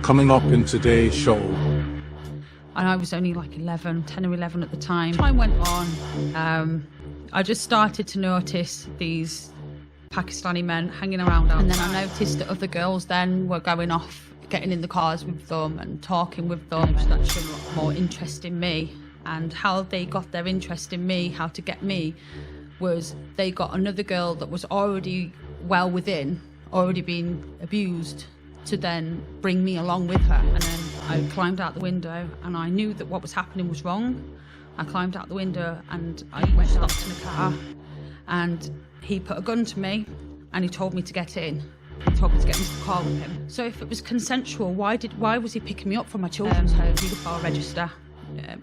coming up in today's show. And I was only like 10 or 11 at the time. Time went on. I just started to notice these Pakistani men hanging around outside. And then I noticed that other girls then were going off, getting in the cars with them and talking with them. That showed a lot more interest in me. And how they got their interest in me, how to get me, was they got another girl that was already well within, already being abused, to then bring me along with her. And then I climbed out the window and I knew that what was happening was wrong. I climbed out the window and I went locked in a car, and he put a gun to me and he told me to get in. He told me to get into the car with him. So if it was consensual, why was he picking me up from my children's home, paedophile register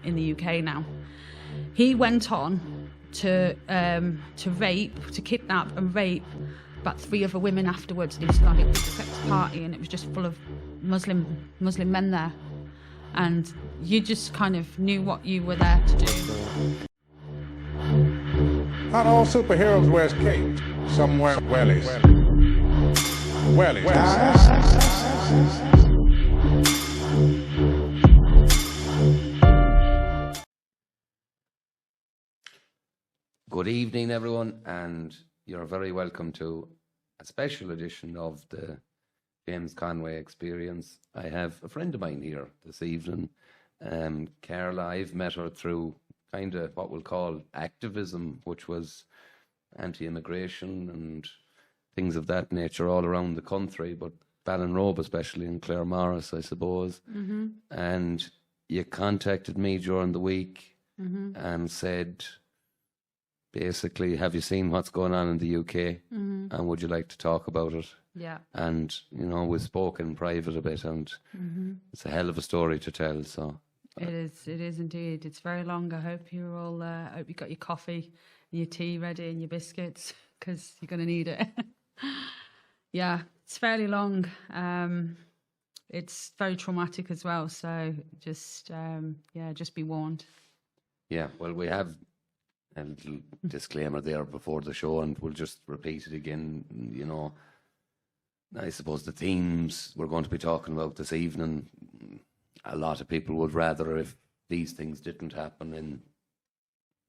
in the UK now? He went on to rape, to kidnap and rape about 3 other women afterwards. And he started a big sex party, and it was just full of Muslim men there. And you just kind of knew what you were there to do. Not all superheroes wear capes. Some wear wellies. Good evening, everyone, and you're very welcome to a special edition of the James Conway Experience. I have a friend of mine here this evening, Carla. I've met her through kind of what we'll call activism, which was anti-immigration and things of that nature all around the country, but balinrobe especially in Claremorris, I suppose. Mm-hmm. And you contacted me during the week and said, basically, have you seen what's going on in the UK? Mm-hmm. And would you like to talk about it? Yeah. And, you know, we spoke in private a bit, and it's a hell of a story to tell. So it is indeed. It's very long. I hope you're all, I hope you got your coffee and your tea ready and your biscuits, because you're going to need it. Yeah, it's fairly long. It's very traumatic as well. So just be warned. Yeah, well, we have a little disclaimer there before the show, and we'll just repeat it again. You know, I suppose the themes we're going to be talking about this evening, a lot of people would rather if these things didn't happen in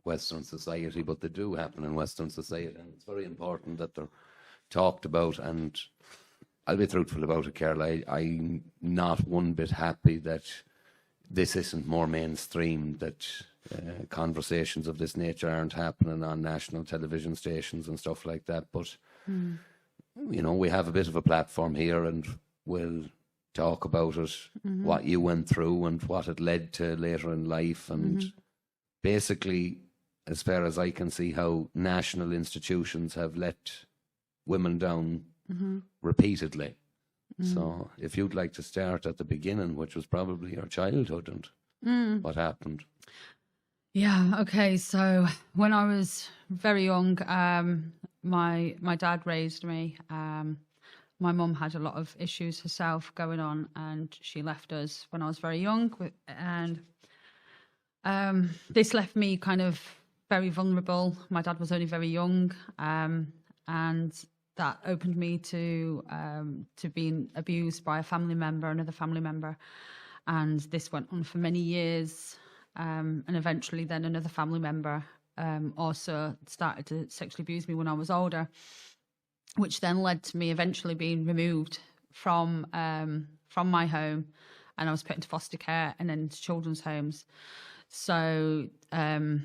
Western society, but they do happen in Western society, and it's very important that they're talked about. And I'll be truthful about it, Carla. I'm not one bit happy that this isn't more mainstream, that conversations of this nature aren't happening on national television stations and stuff like that. But, you know, we have a bit of a platform here, and we'll talk about it, what you went through and what it led to later in life. And basically, as far as I can see, how national institutions have let women down repeatedly. So if you'd like to start at the beginning, which was probably your childhood and what happened. Yeah, okay. So when I was very young, my dad raised me. My mum had a lot of issues herself going on, and she left us when I was very young. And this left me kind of very vulnerable. My dad was only very young, and that opened me to being abused by another family member. And this went on for many years. And eventually then another family member also started to sexually abuse me when I was older, which then led to me eventually being removed from my home, and I was put into foster care and then to children's homes. So the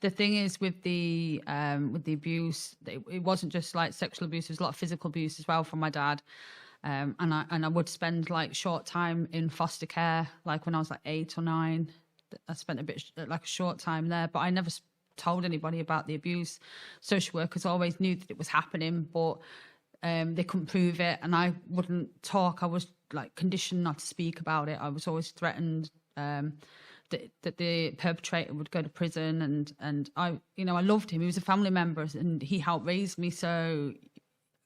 thing is with the abuse, it wasn't just like sexual abuse; there was a lot of physical abuse as well from my dad. And I would spend like short time in foster care, like when I was like 8 or 9. I spent a short time there, but I never told anybody about the abuse. Social workers always knew that it was happening, but they couldn't prove it, and I wouldn't talk. I was like conditioned not to speak about it. I was always threatened that the perpetrator would go to prison, and I loved him. He was a family member, and he helped raise me. So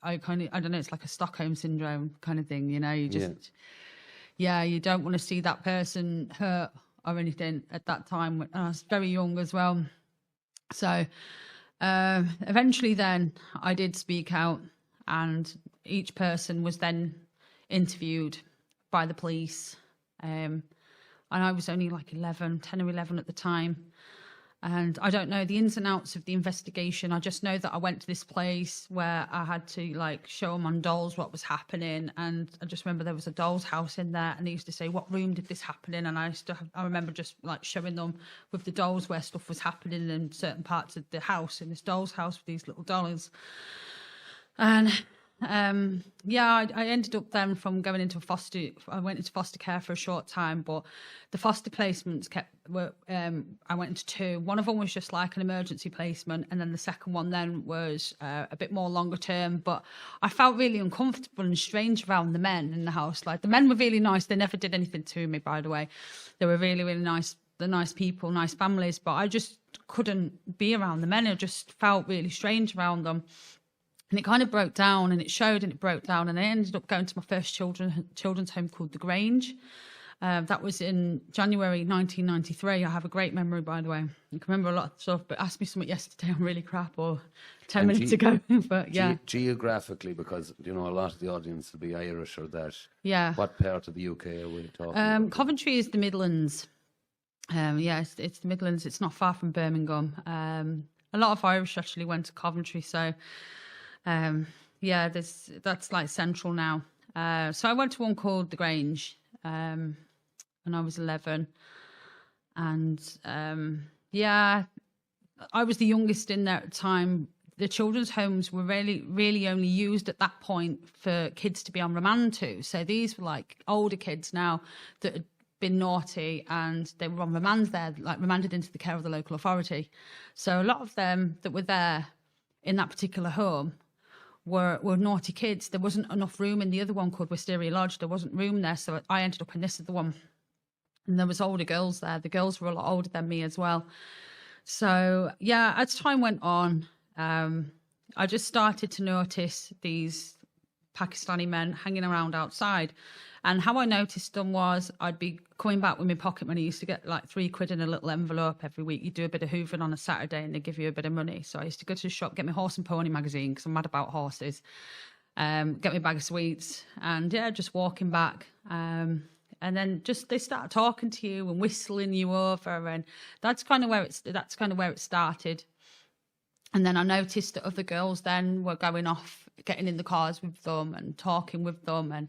I don't know, it's like a Stockholm syndrome kind of thing, you know, you just, you don't want to see that person hurt or anything at that time. When I was very young as well. So eventually then I did speak out, and each person was then interviewed by the police. And I was only like 10 or 11 at the time. And I don't know the ins and outs of the investigation. I just know that I went to this place where I had to like show them on dolls what was happening. And I just remember there was a doll's house in there, and they used to say, "What room did this happen in?" And I remember just like showing them with the dolls where stuff was happening in certain parts of the house, in this doll's house with these little dolls. And I ended up then from going into I went into foster care for a short time, but the foster placements I went into two. One of them was just like an emergency placement, and then the second one then was a bit more longer term. But I felt really uncomfortable and strange around the men in the house. Like, the men were really nice. They never did anything to me, by the way. They were really, really nice. They're nice people, nice families, but I just couldn't be around the men. I just felt really strange around them. And it kind of broke down, and it showed, and it broke down. And I ended up going to my first children's home called The Grange. That was in January 1993. I have a great memory, by the way. I can remember a lot of stuff, but ask me something yesterday, I'm really crap, or 10 minutes ago. But yeah. Geographically, because, you know, a lot of the audience will be Irish or that. Yeah. What part of the UK are we talking about? Coventry is the Midlands. It's the Midlands. It's not far from Birmingham. A lot of Irish actually went to Coventry, so... that's like central now. So I went to one called The Grange, when I was 11, and I was the youngest in there at the time. The children's homes were really only used at that point for kids to be on remand to. So these were like older kids now that had been naughty, and they were on remand there, like remanded into the care of the local authority. So a lot of them that were there in that particular home were naughty kids. There wasn't enough room in the other one called Wisteria Lodge. There wasn't room there, so I ended up in this other one. And there was older girls there. The girls were a lot older than me as well. So, yeah, as time went on, I just started to notice these Pakistani men hanging around outside. And how I noticed them was I'd be coming back with my pocket money. I used to get like £3 in a little envelope every week. You do a bit of hoovering on a Saturday and they give you a bit of money. So I used to go to the shop, get my Horse and Pony magazine because I'm mad about horses, get my bag of sweets, and just walking back. And then just they start talking to you and whistling you over, and that's kind of where it started. And then I noticed that other girls then were going off, getting in the cars with them and talking with them, and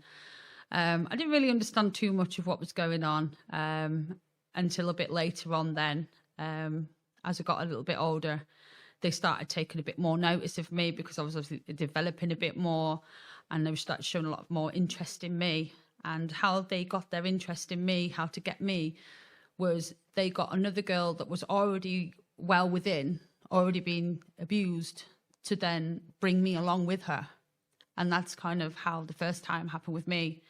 I didn't really understand too much of what was going on until a bit later on then. As I got a little bit older, they started taking a bit more notice of me because I was obviously developing a bit more, and they started showing a lot more interest in me. And how they got their interest in me, how to get me, was they got another girl that was already well within, already been abused, to then bring me along with her. And that's kind of how the first time happened with me.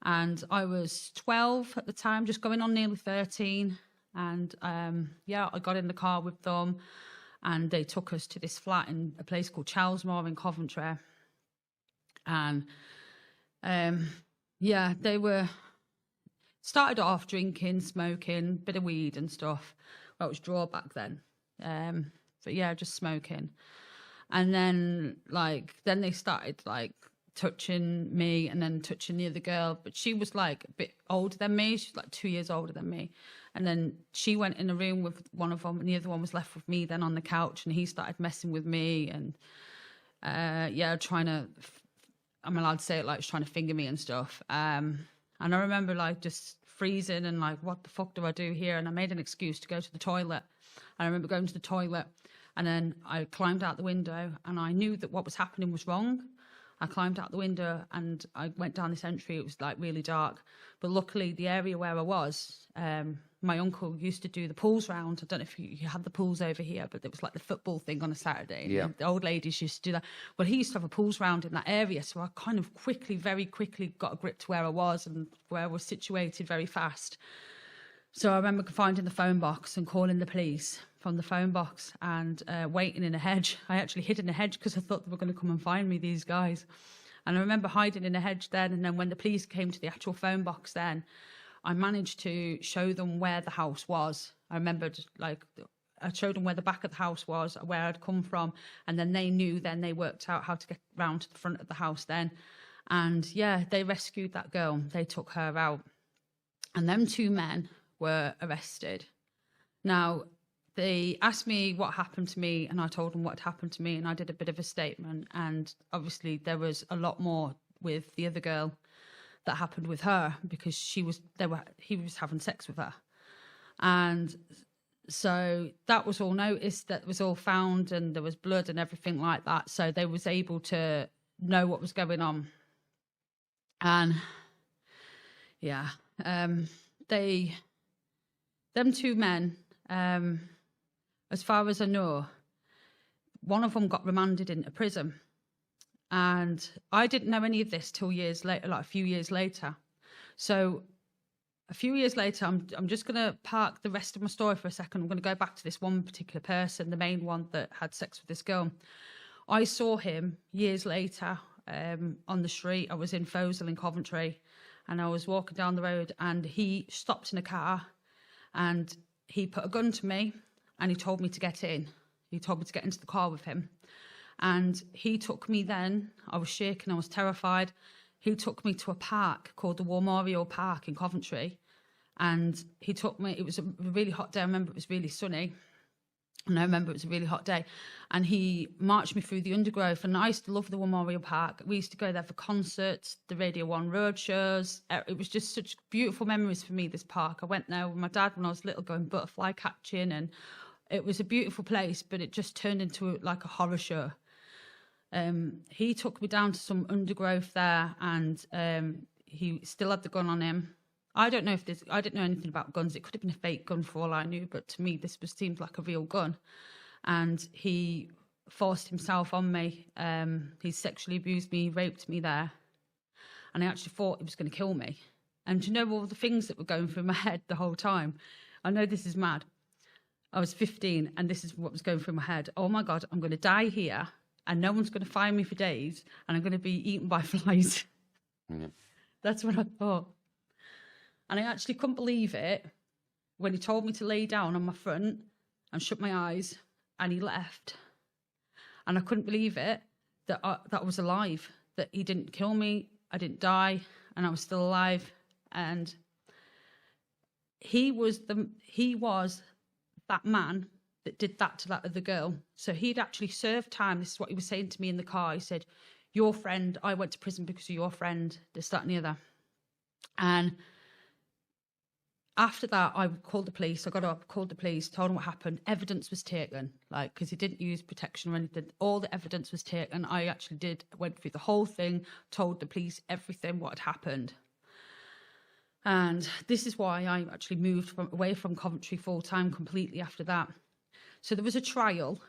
And I was 12 at the time, just going on nearly 13. And I got in the car with them, and they took us to this flat in a place called Chalmsmore in Coventry. And they were started off drinking, smoking, bit of weed and stuff. Well, it was drawback then. Just smoking. And then they started touching me and then touching the other girl, but she was like a bit older than me. She's like 2 years older than me. And then she went in a room with one of them, and the other one was left with me then on the couch, and he started messing with me and trying to, I'm allowed to say it, trying to finger me and stuff. And I remember just freezing and what the fuck do I do here? And I made an excuse to go to the toilet. I remember going to the toilet, and then I climbed out the window, and I knew that what was happening was wrong. I climbed out the window and I went down this entry. It was really dark, but luckily the area where I was, my uncle used to do the pools round. I don't know if you had the pools over here, but it was like the football thing on a Saturday. Yeah. The old ladies used to do that. Well, he used to have a pools round in that area, so I kind of very quickly got a grip to where I was and where I was situated very fast. So I remember finding the phone box and calling the police from the phone box and waiting in a hedge. I actually hid in a hedge because I thought they were going to come and find me, these guys. And I remember hiding in a hedge then, and then when the police came to the actual phone box then, I managed to show them where the house was. I remember I showed them where the back of the house was, where I'd come from, and then they knew, then they worked out how to get round to the front of the house then. And yeah, they rescued that girl. They took her out. And them 2 men were arrested. Now, they asked me what happened to me, and I told them what had happened to me, and I did a bit of a statement. And obviously there was a lot more with the other girl that happened with her, because he was having sex with her. And so that was all noticed, that was all found, and there was blood and everything like that. So they was able to know what was going on. And yeah, them 2 men, as far as I know, one of them got remanded into prison. And I didn't know any of this till years later, like a few years later. So a few years later, I'm just going to park the rest of my story for a second. I'm going to go back to this one particular person, the main one that had sex with this girl. I saw him years later on the street. I was in Fosel in Coventry, and I was walking down the road, and he stopped in a car, and he put a gun to me, and he told me to get in. He told me to get into the car with him. And he took me then, I was shaking, I was terrified. He took me to a park called the War Memorial Park in Coventry. And he took me, it was a really hot day. I remember it was really sunny. And I remember it was a really hot day. And he marched me through the undergrowth. And I used to love the War Memorial Park. We used to go there for concerts, the Radio 1 road shows. It was just such beautiful memories for me, this park. I went there with my dad when I was little, going butterfly catching. And it was a beautiful place, but it just turned into like a horror show. He took me down to some undergrowth there, and he still had the gun on him. I didn't know anything about guns. It could have been a fake gun for all I knew, but to me, this seemed like a real gun. And he forced himself on me. He sexually abused me, raped me there. And I actually thought he was going to kill me. And do you know all the things that were going through my head the whole time? I know this is mad. I was 15, and this is what was going through my head. Oh my God, I'm going to die here, and no one's going to find me for days, and I'm going to be eaten by flies. Mm-hmm. That's what I thought. And I actually couldn't believe it when he told me to lay down on my front and shut my eyes, and he left. And I couldn't believe it, that I was alive, that he didn't kill me, I didn't die, and I was still alive. And he was that man that did that to that other girl. So he'd actually served time. This is what he was saying to me in the car. He said, your friend, I went to prison because of your friend, this, that, and the other. And after that, I called the police. I got up, called the police, told them what happened. Evidence was taken, because he didn't use protection or anything. All the evidence was taken. I actually went through the whole thing, told the police everything, what had happened. And this is why I actually moved away from Coventry full-time completely after that. So there was a trial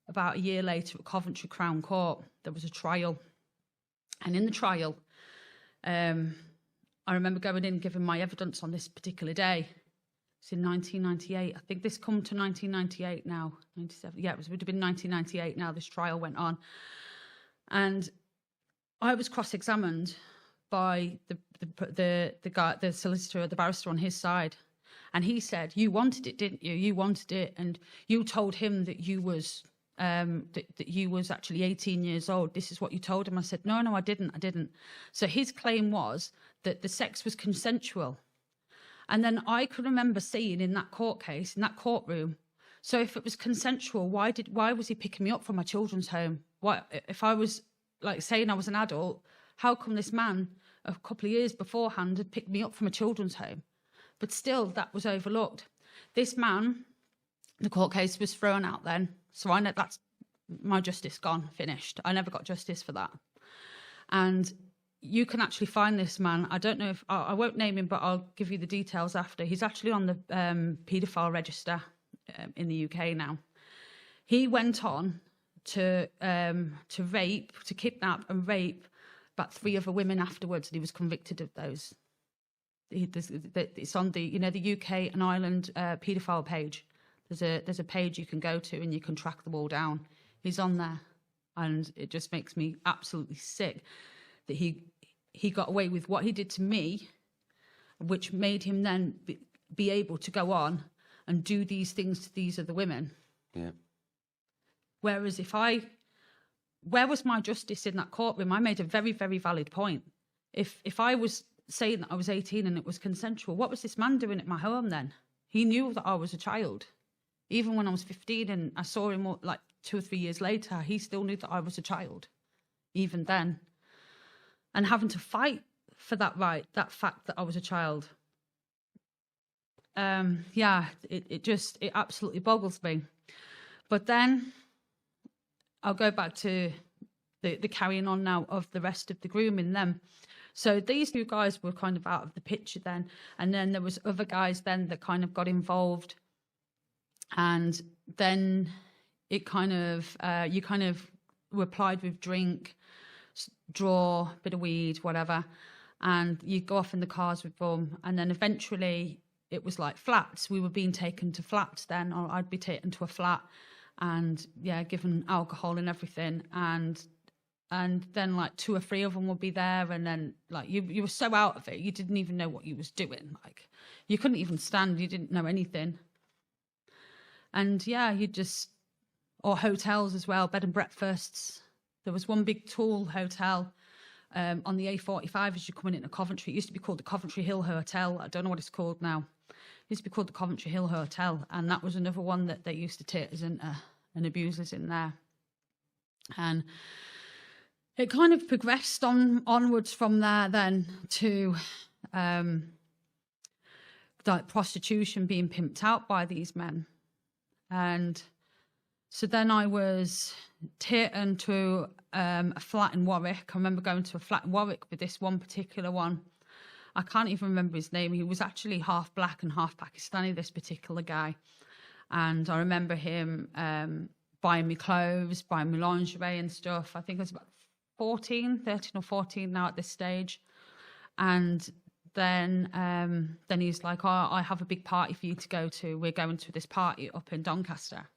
about a year later at Coventry Crown Court. There was a trial. And in the trial, I remember going in and giving my evidence on this particular day. It's in 1998. I think this come to 1998 now. 97. Yeah, it would have been 1998 now this trial went on. And I was cross-examined by the guy, the solicitor, the barrister on his side. And he said, you wanted it, didn't you? You wanted it. And you told him that you was that you was actually 18 years old. This is what you told him. I said, no, I didn't. So his claim was that the sex was consensual. And then I could remember seeing in that court case, in that courtroom, so if it was consensual, why was he picking me up from my children's home? Why, if I was like saying I was an adult, how come this man a couple of years beforehand had picked me up from a children's home? But still, that was overlooked. This man, the court case was thrown out then. So I know that's my justice gone, finished. I never got justice for that. And you can actually find this man. I don't know if, I won't name him, but I'll give you the details after. He's actually on the paedophile register in the UK now. He went on to kidnap and rape about 3 other women afterwards, and he was convicted of those. It's on the the UK and Ireland paedophile page. There's a page you can go to and you can track them all down. He's on there, and it just makes me absolutely sick that he got away with what he did to me, which made him then be able to go on and do these things to these other women. Yeah. Whereas if I where was my justice in that courtroom? I made a very, very valid point. If I was saying that I was 18 and it was consensual, what was this man doing at my home then? He knew that I was a child. Even when I was 15 and I saw him like 2 or 3 years later, he still knew that I was a child, even then. And having to fight for that right, that fact that I was a child. It absolutely boggles me. But then I'll go back to the carrying on now of the rest of the grooming then. So these 2 guys were kind of out of the picture then. And then there was other guys then that kind of got involved. And then it kind of, you kind of were plied with drink, draw, bit of weed, whatever. And you go off in the cars with them. And then eventually it was like flats. We were being taken to flats then, or I'd be taken to a flat and given alcohol and everything. And then like 2 or 3 of them would be there. And then like you were so out of it, you didn't even know what you was doing. Like you couldn't even stand, you didn't know anything. And or hotels as well, bed and breakfasts. There was one big tall hotel on the A45 as you're coming into Coventry. It used to be called the Coventry Hill Hotel. I don't know what it's called now. It used to be called the Coventry Hill Hotel. And that was another one that they used to take us into and abuse us in there. And it kind of progressed onwards from there then to like prostitution, being pimped out by these men. And so then I was taken to a flat in Warwick. I remember going to a flat in Warwick with this one particular one. I can't even remember his name. He was actually half black and half Pakistani, this particular guy. And I remember him buying me clothes, buying me lingerie and stuff. I think I was about 13 or 14 now at this stage. And then he's like, oh, I have a big party for you to go to. We're going to this party up in Doncaster.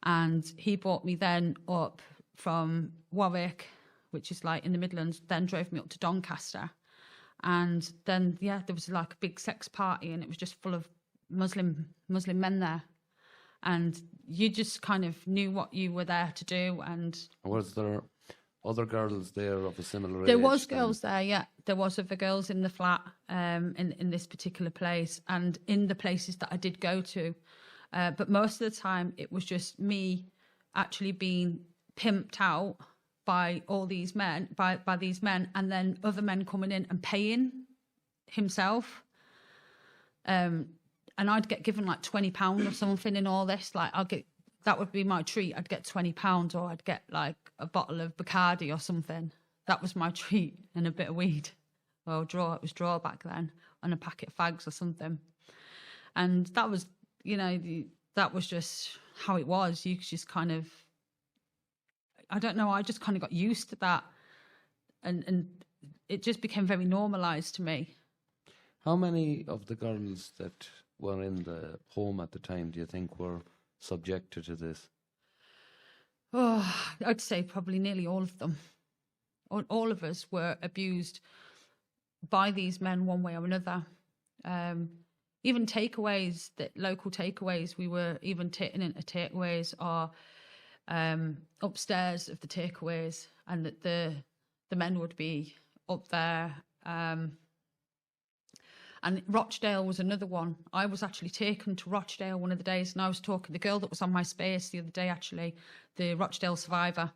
And he brought me then up from Warwick, which is like in the Midlands, then drove me up to Doncaster. And then, there was like a big sex party and it was just full of Muslim men there. And you just kind of knew what you were there to do. And was there other girls there of a similar age? There was girls there, yeah. There was other girls in the flat in this particular place and in the places that I did go to. But most of the time it was just me actually being pimped out by all these men, by these men, and then other men coming in and paying himself. And I'd get given like £20 or something in all this. Like that would be my treat. I'd get £20 or I'd get like a bottle of Bacardi or something. That was my treat, and a bit of weed. Well, it was draw back then, and a packet of fags or something. And that was, that was just how it was. You just kind of, I don't know, I just kind of got used to that. And it just became very normalised to me. How many of the girls that were in the home at the time do you think were subjected to this? Oh, I'd say probably nearly all of them. All of us were abused by these men one way or another. Even takeaways, local takeaways, we were even taken into takeaways or upstairs of the takeaways, and that the men would be up there. And Rochdale was another one. I was actually taken to Rochdale one of the days, and I was talking to the girl that was on my space the other day, actually, the Rochdale survivor,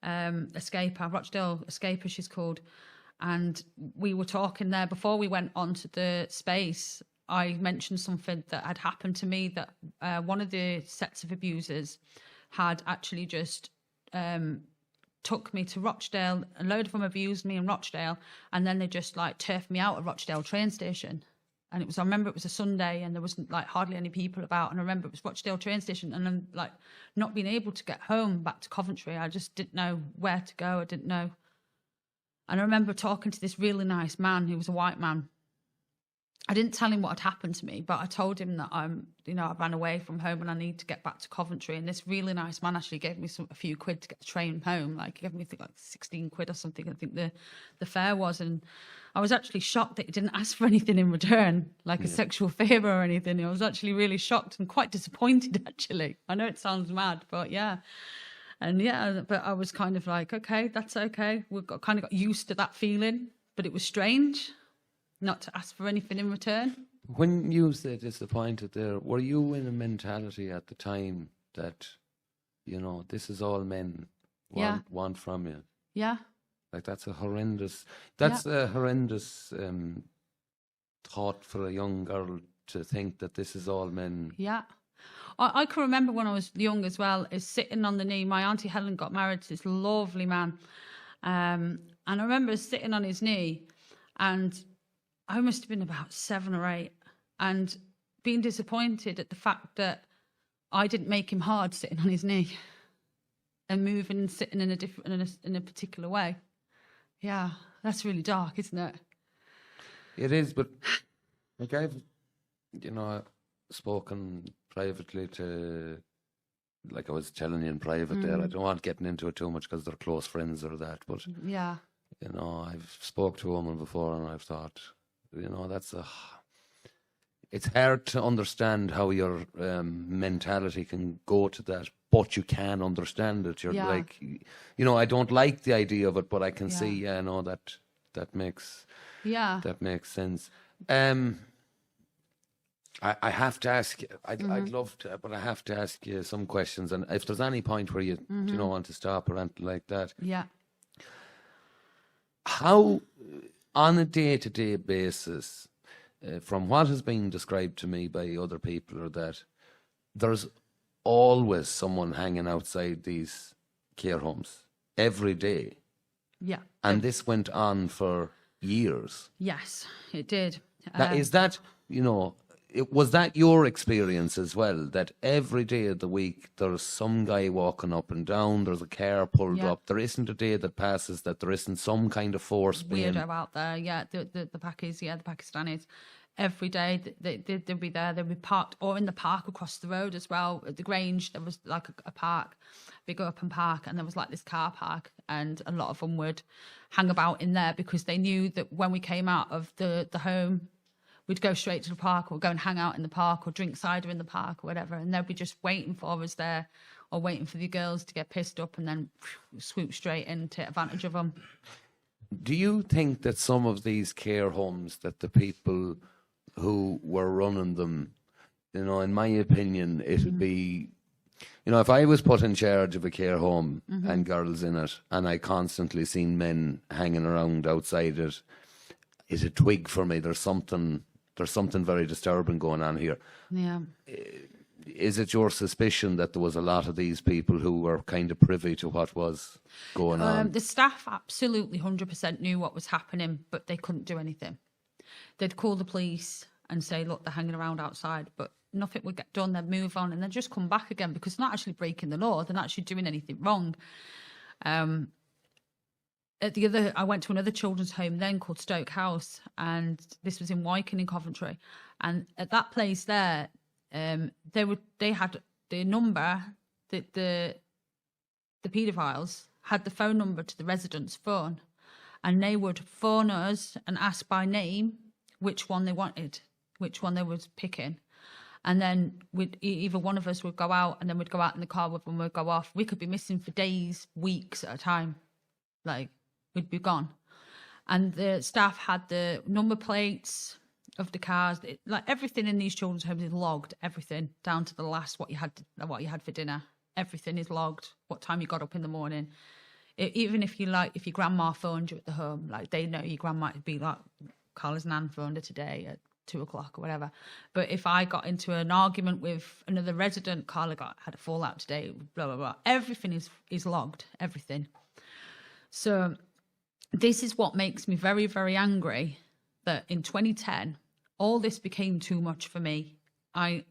Rochdale escaper she's called. And we were talking there before we went onto the space. I mentioned something that had happened to me, that one of the sets of abusers had actually just took me to Rochdale. A load of them abused me in Rochdale, and then they just like turfed me out at Rochdale train station. And I remember it was a Sunday and there wasn't like hardly any people about, and I remember it was Rochdale train station, and I'm like not being able to get home back to Coventry. I just didn't know where to go. I didn't know. And I remember talking to this really nice man who was a white man. I didn't tell him what had happened to me, but I told him that I ran away from home and I need to get back to Coventry. And this really nice man actually gave me a few quid to get the train home. Like, he gave me, I think, like 16 quid or something, I think the fare was. And I was actually shocked that he didn't ask for anything in return, like a sexual favour or anything. I was actually really shocked and quite disappointed, actually. I know it sounds mad, but yeah. And yeah, but I was kind of like, okay, that's okay. Kind of got used to that feeling, but it was strange not to ask for anything in return. When you say disappointed there, were you in a mentality at the time that, you know, this is all men want from you? Yeah. Like that's a horrendous thought for a young girl to think that this is all men. Yeah. I can remember when I was young as well, is sitting on the knee. My auntie Helen got married to this lovely man. And I remember sitting on his knee, and I must have been about 7 or 8, and being disappointed at the fact that I didn't make him hard sitting on his knee and moving and sitting in a particular way. Yeah, that's really dark, isn't it? It is, but like I've spoken privately to, like I was telling you in private there, I don't want getting into it too much because they're close friends or that, but yeah, you know, I've spoke to a woman before and I've thought, you know, it's hard to understand how your mentality can go to that, but you can understand it. You're like, you know, I don't like the idea of it, but I can see, that makes sense. I have to ask you, I'd love to, but I have to ask you some questions. And if there's any point where you do not want to stop or anything like that. Yeah. How, on a day-to-day basis, from what has been described to me by other people, are that there's always someone hanging outside these care homes every day. Yeah. And this went on for years. Yes, it did. Is that, you know, was that your experience as well, that every day of the week there's some guy walking up and down, there's a car pulled up, there isn't a day that passes that there isn't some kind of force being... Weirdo out there, the Pakistanis. Every day they'd be there, they'd be parked, or in the park across the road as well. At the Grange, there was like a park, big open park, and there was like this car park, and a lot of them would hang about in there because they knew that when we came out of the home, we'd go straight to the park or go and hang out in the park or drink cider in the park or whatever, and they'd be just waiting for us there or waiting for the girls to get pissed up and then swoop straight in, take advantage of them. Do you think that some of these care homes, that the people who were running them, you know, in my opinion, it'd be, you know, if I was put in charge of a care home and girls in it and I constantly seen men hanging around outside it, it'd twig for me. There's something very disturbing going on here. Yeah. Is it your suspicion that there was a lot of these people who were kind of privy to what was going on? The staff absolutely 100% knew what was happening, but they couldn't do anything. They'd call the police and say, look, they're hanging around outside, but nothing would get done. They'd move on and they'd just come back again because they're not actually breaking the law. They're not actually doing anything wrong. I went to another children's home then called Stoke House, and this was in Wyken in Coventry. And at that place there, they had the number that the paedophiles had the phone number to the residents' phone, and they would phone us and ask by name which one they wanted, which one they was picking. And then either one of us would go out, and then we'd go out in the car with them, we'd go off. We could be missing for days, weeks at a time. Like, we'd be gone. And the staff had the number plates of the cars. Like, everything in these children's homes is logged, everything, down to the last what you had for dinner. Everything is logged, what time you got up in the morning. Even if your grandma phoned you at the home, like, they know your grandma might be like, Carla's nan phoned her today at 2:00 or whatever. But if I got into an argument with another resident, Carla had a fallout today, blah, blah, blah. Everything is logged, everything. So this is what makes me very, very angry, that in 2010, all this became too much for me. I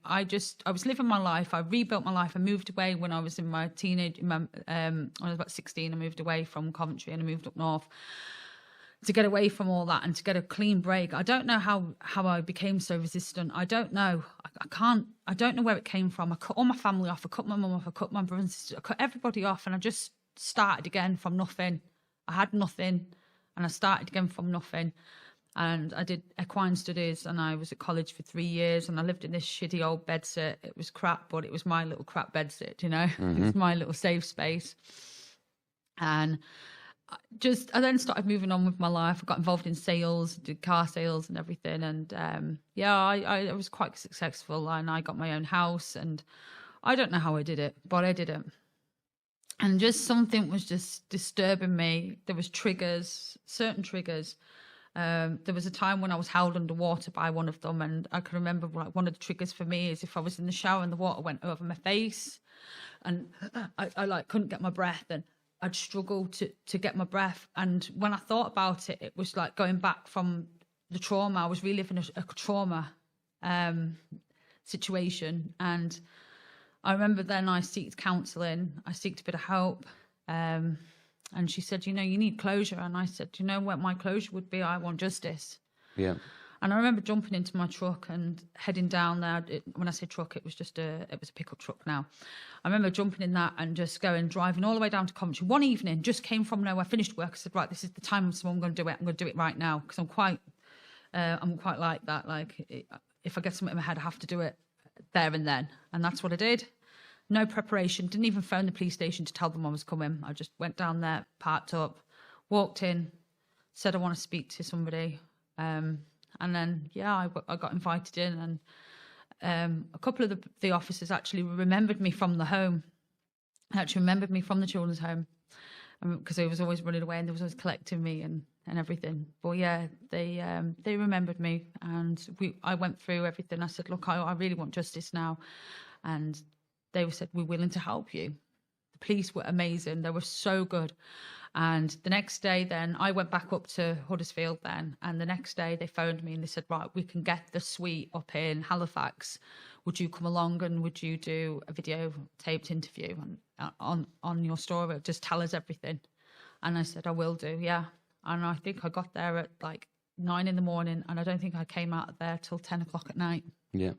was living my life. I rebuilt my life. I moved away when I was in my teenage, when I was about 16, I moved away from Coventry and I moved up north to get away from all that and to get a clean break. I don't know how I became so resistant. I don't know. I don't know where it came from. I cut all my family off. I cut my mum off. I cut my brother and sister. I cut everybody off, and I just started again from nothing. I had nothing and I started again from nothing. And I did equine studies, and I was at college for 3 years, and I lived in this shitty old bedsit. It was crap, but it was my little crap bedsit, you know. It was my little safe space. And I then started moving on with my life. I got involved in sales, did car sales and everything. And I was quite successful, and I got my own house, and I don't know how I did it, but I did it. And just something was just disturbing me. There was triggers, certain triggers. There was a time when I was held underwater by one of them, and I can remember like one of the triggers for me is if I was in the shower and the water went over my face, and I like couldn't get my breath, and I'd struggle to get my breath. And when I thought about it, it was like going back from the trauma. I was reliving a trauma situation. And I remember then I sought counselling. I sought a bit of help. And she said, you know, you need closure. And I said, you know what my closure would be? I want justice. Yeah. And I remember jumping into my truck and heading down there. When I say truck, it was a pickup truck now. I remember jumping in that and just driving all the way down to Coventry. One evening, just came from nowhere, finished work. I said, right, this is the time, so I'm going to do it. I'm going to do it right now, because I'm quite like that. Like, if I get something in my head, I have to do it there and then. And that's what I did. No preparation. Didn't even phone the police station to tell them I was coming. I just went down there, parked up, walked in, said I want to speak to somebody. And then, I got invited in, and a couple of the officers actually remembered me from the home. Actually remembered me from the children's home, because they was always running away and they was always collecting me and everything. But yeah, they remembered me, and I went through everything. I said, look, I really want justice now. And they said, we're willing to help you. The police were amazing. They were so good. And the next day then I went back up to Huddersfield then, and the next day they phoned me and they said, right, we can get the suite up in Halifax. Would you come along and would you do a video taped interview on your story? Just tell us everything. And I said, I will do, yeah. And I think I got there at like 9 a.m, and I don't think I came out of there till 10 o'clock at night. Yeah.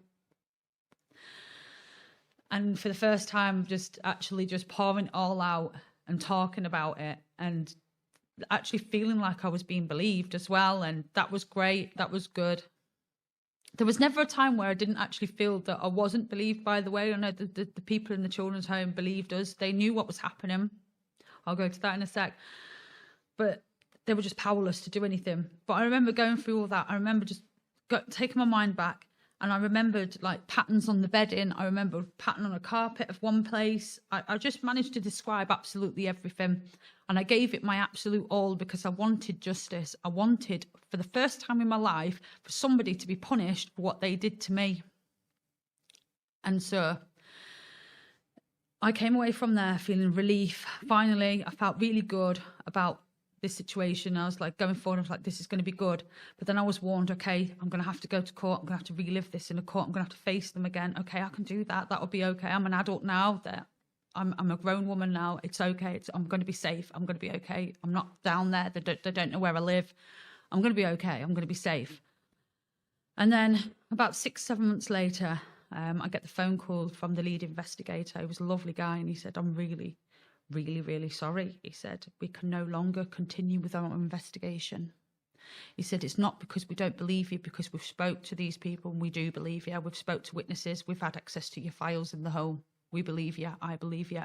And for the first time, just pouring it all out and talking about it, and actually feeling like I was being believed as well. And that was great. That was good. There was never a time where I didn't actually feel that I wasn't believed, by the way. I know the people in the children's home believed us. They knew what was happening. I'll go to that in a sec. But they were just powerless to do anything. But I remember going through all that. I remember just taking my mind back. And I remembered like patterns on the bedding. I remember a pattern on a carpet of one place. I just managed to describe absolutely everything. And I gave it my absolute all because I wanted justice. I wanted, for the first time in my life, for somebody to be punished for what they did to me. And so I came away from there feeling relief. Finally, I felt really good about this situation. I was like going forward, I was like, this is going to be good. But then I was warned, okay, I'm going to have to go to court. I'm going to have to relive this in a court. I'm going to have to face them again. Okay, I can do that. That'll be okay. I'm an adult now. That I'm a grown woman now. It's okay. I'm going to be safe. I'm going to be okay. I'm not down there. They don't know where I live. I'm going to be okay. I'm going to be safe. And then about 6-7 months later, I get the phone call from the lead investigator. He was a lovely guy, and he said, I'm really, really sorry. He said, we can no longer continue with our investigation. He said, it's not because we don't believe you, because we've spoke to these people and we do believe you. We've spoke to witnesses. We've had access to your files in the home. We believe you. I believe you.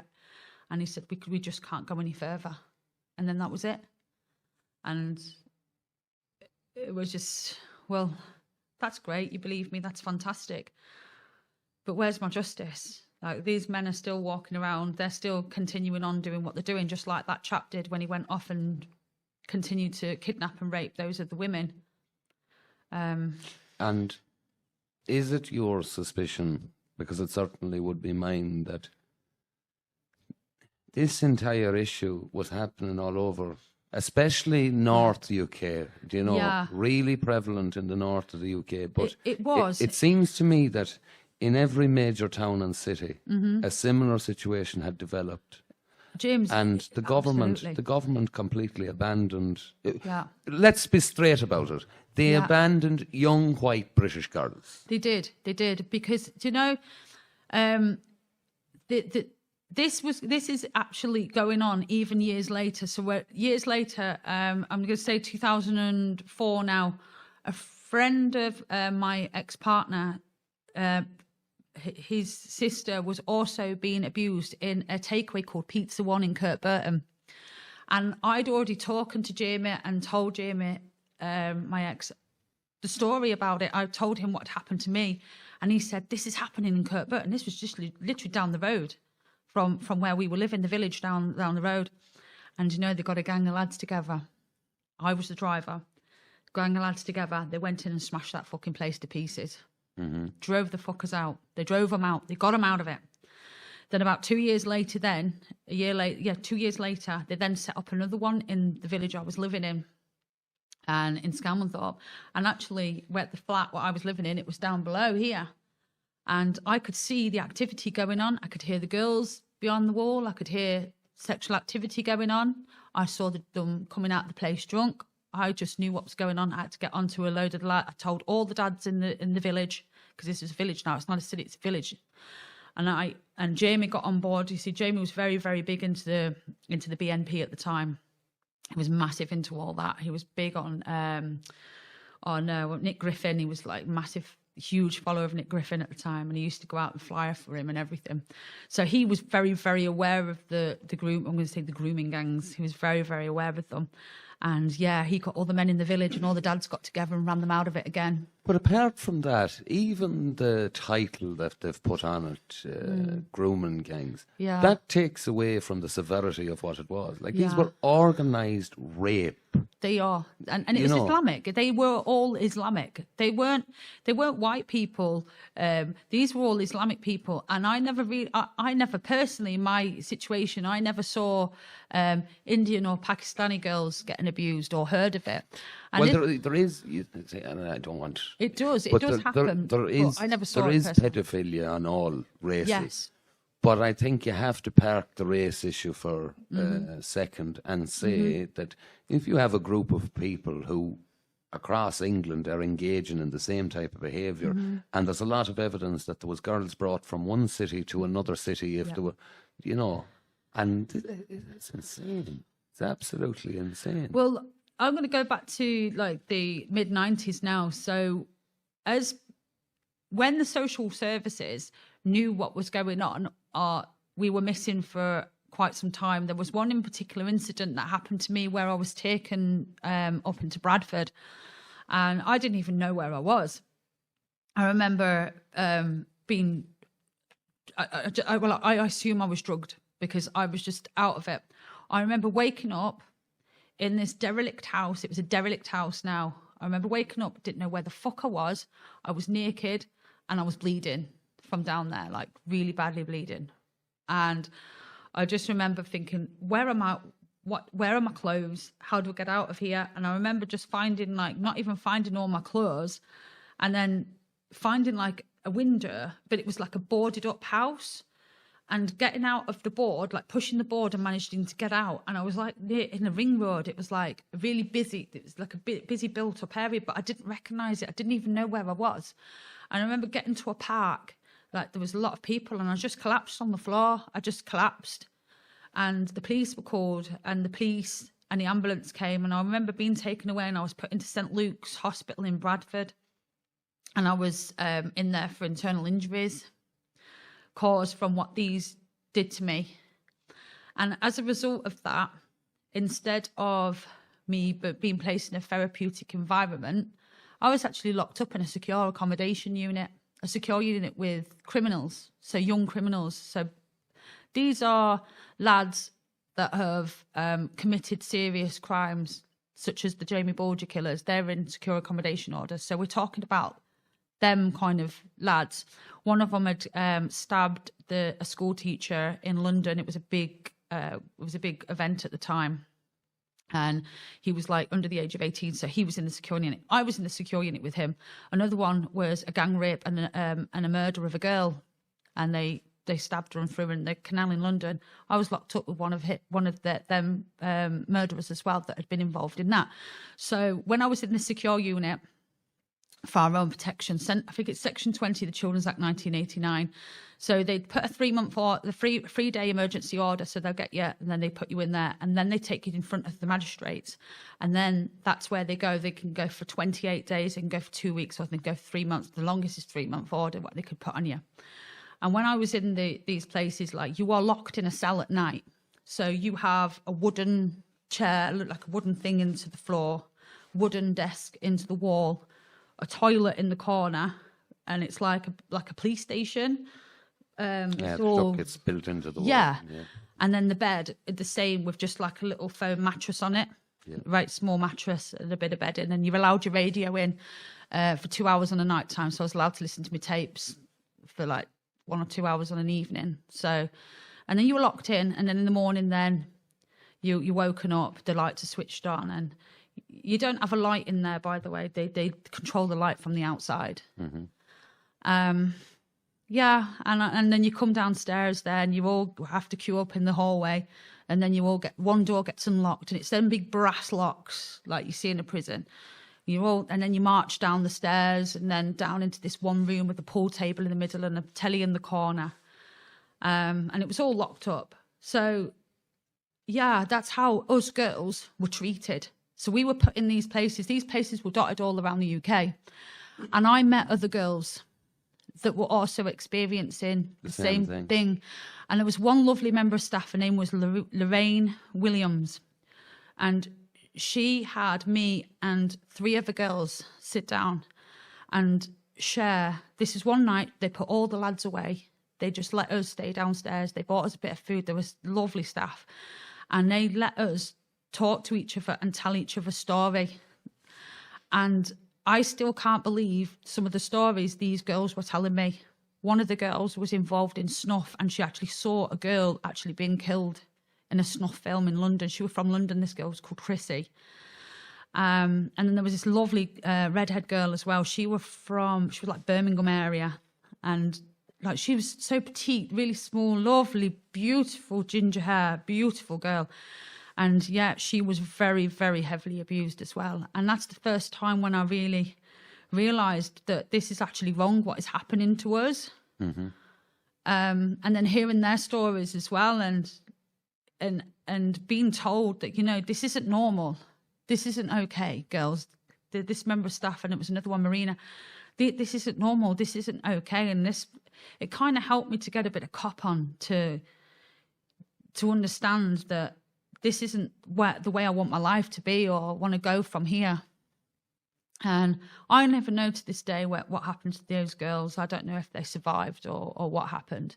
And he said, we just can't go any further. And then that was it. And it was just, well, that's great. You believe me. That's fantastic. But where's my justice? Like, these men are still walking around. They're still continuing on doing what they're doing, just like that chap did when he went off and continued to kidnap and rape those of the women. And is it your suspicion, because it certainly would be mine, that this entire issue was happening all over, especially North UK, really prevalent in the north of the UK? But it was. It seems to me that in every major town and city, a similar situation had developed. James, and the government completely abandoned. Let's be straight about it. They abandoned young white British girls. They did, because this is actually going on even years later. So years later, I'm going to say 2004 now. a friend of my ex-partner, his sister was also being abused in a takeaway called Pizza One in Kirkburton. And I'd already talked to Jamie and told Jamie, my ex, the story about it. I told him what happened to me. And he said, this is happening in Kirkburton. This was just literally down the road from where we were living, the village down the road. And, you know, they got a gang of lads together. I was the driver. Gang of lads together. They went in and smashed that fucking place to pieces. Mm-hmm. Drove the fuckers out. They drove them out. They got them out of it. Then about 2 years later, 2 years later, they then set up another one in the village I was living in, and in Skelmanthorpe. And actually, where the flat what I was living in, it was down below here. And I could see the activity going on. I could hear the girls beyond the wall. I could hear sexual activity going on. I saw them coming out of the place drunk. I just knew what was going on. I had to get onto a load of lads. I told all the dads in the village, because this is a village now. It's not a city, it's a village. And Jamie got on board. You see, Jamie was very, very big into the BNP at the time. He was massive into all that. He was big on Nick Griffin. He was like massive, huge follower of Nick Griffin at the time, and he used to go out and flyer for him and everything. So he was very, very aware of the grooming gangs. He was very, very aware of them. And yeah, he got all the men in the village and all the dads got together and ran them out of it again. But apart from that, even the title that they've put on it, grooming gangs, that takes away from the severity of what it was. Like, these were organised rape. They are, and it was Islamic. They were all Islamic. They weren't white people. These were all Islamic people. And I never personally, in my situation, I never saw Indian or Pakistani girls getting abused or heard of it. And there is, and I don't want. It does happen. There is. I never saw there it is personally. pedophilia on all races. Yes. But I think you have to park the race issue for a second and say that if you have a group of people who across England are engaging in the same type of behaviour, and there's a lot of evidence that there was girls brought from one city to another city if they were, you know, and it's insane. It's absolutely insane. Well, I'm going to go back to like the mid-90s now. So when the social services knew what was going on, we were missing for quite some time. There was one in particular incident that happened to me where I was taken up into Bradford, and I didn't even know where I was. I remember being, I assume I was drugged because I was just out of it. I remember waking up in this derelict house. It was a derelict house now. I remember waking up, didn't know where the fuck I was. I was naked and I was bleeding from down there, like really badly bleeding. And I just remember thinking, where am I? Where are my clothes? How do I get out of here? And I remember just finding, like, not even finding all my clothes, and then finding like a window, but it was like a boarded up house, and getting out of the board, like pushing the board and managing to get out. And I was like in a ring road. It was like really busy. It was like a busy built up area, but I didn't recognise it. I didn't even know where I was. And I remember getting to a park, like there was a lot of people, and I just collapsed on the floor. I just collapsed. And the police were called, and the police and the ambulance came. And I remember being taken away, and I was put into St Luke's Hospital in Bradford. And I was in there for internal injuries caused from what these did to me. And as a result of that, instead of me being placed in a therapeutic environment, I was actually locked up in a secure accommodation unit, a secure unit with criminals, so young criminals. So these are lads that have committed serious crimes, such as the Jamie Bolger killers. They're in secure accommodation orders. So we're talking about them kind of lads. One of them had stabbed a school teacher in London. It was a big event at the time, and he was like under the age of 18, so he was in the secure unit. I was in the secure unit with him. Another one was a gang rape and a murder of a girl, and they stabbed her and threw her in the canal in London. I was locked up with one of them murderers as well that had been involved in that. So when I was in the secure unit, for our own protection. I think it's Section 20 of the Children's Act 1989. So they put a 3-day emergency order, so they'll get you, and then they put you in there, and then they take you in front of the magistrates, and then that's where they go. They can go for 28 days, they can go for 2 weeks, or they can go for 3 months. The longest is 3-month order, what they could put on you. And when I was in these places, like, you are locked in a cell at night. So you have a wooden chair, look like a wooden thing into the floor, wooden desk into the wall, a toilet in the corner, and it's like a police station. It's built into the wall. Yeah. And then the bed, the same, with just like a little foam mattress on it. Yeah. Right, small mattress and a bit of bedding. And you're allowed your radio in for 2 hours on a night time. So I was allowed to listen to my tapes for like 1 or 2 hours on an evening. So, and then you were locked in, and then in the morning then you're woken up, the lights are switched on, and you don't have a light in there, by the way. They control the light from the outside. Mm-hmm. Yeah, and then you come downstairs there, and you all have to queue up in the hallway, and then you all one door gets unlocked, and it's them big brass locks like you see in a prison. And then you march down the stairs, and then down into this one room with a pool table in the middle and a telly in the corner, and it was all locked up. So, yeah, that's how us girls were treated. So we were put in these places. These places were dotted all around the UK, and I met other girls that were also experiencing the same thing. And there was one lovely member of staff, her name was Lorraine Williams, and she had me and 3 other girls sit down and share. This is one night, they put all the lads away. They just let us stay downstairs. They bought us a bit of food. There was lovely staff, and they let us talk to each other and tell each other a story. And I still can't believe some of the stories these girls were telling me. One of the girls was involved in snuff, and she actually saw a girl actually being killed in a snuff film in London. She was from London, this girl was called Chrissy. And then there was this lovely redhead girl as well. She was like Birmingham area, and like she was so petite, really small, lovely, beautiful ginger hair, beautiful girl. And yeah, she was very, very heavily abused as well. And that's the first time when I really realised that this is actually wrong, what is happening to us. Mm-hmm. And then hearing their stories as well, and being told that, this isn't normal. This isn't okay, girls. This member of staff, and it was another one, Marina, this isn't normal. This isn't okay. And it kind of helped me to get a bit of cop on to understand that this isn't the way I want my life to be or want to go from here. And I never know to this day what happened to those girls. I don't know if they survived or what happened.